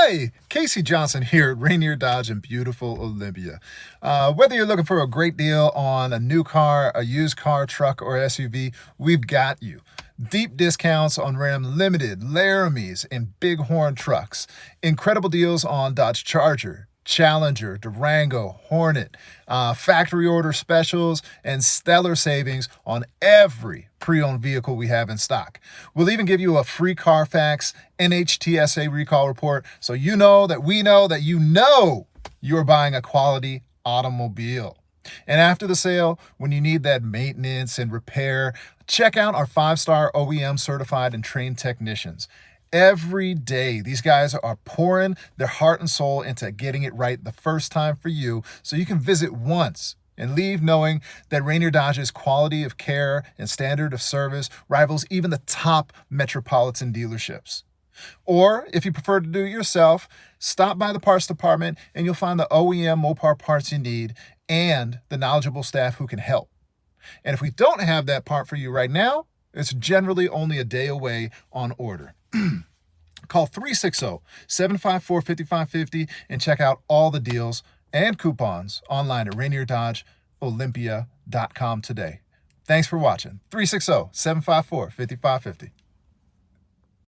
Hi, Casey Johnson here at Rainier Dodge in beautiful Olympia. Whether you're looking for a great deal on a new car, a used car, truck, or SUV, we've got you. Deep discounts on Ram Limited, Laramies, and Bighorn trucks. Incredible deals on Dodge Charger, Challenger, Durango, Hornet, factory order specials, and stellar savings on every pre-owned vehicle we have in stock. We'll even give you a free car-fax NHTSA recall report so you know that we know that you know you're buying a quality automobile. And after the sale, when you need that maintenance and repair, check out our 5-star OEM certified and trained technicians. Every day, these guys are pouring their heart and soul into getting it right the first time for you, so you can visit once and leave knowing that Rainier Dodge's quality of care and standard of service rivals even the top metropolitan dealerships. Or, if you prefer to do it yourself, stop by the parts department and you'll find the OEM MOPAR parts you need and the knowledgeable staff who can help. And if we don't have that part for you right now, it's generally only a day away on order. Call 360-754-5550 and check out all the deals and coupons online at RainierDodgeOlympia.com today. Thanks for watching. 360-754-5550.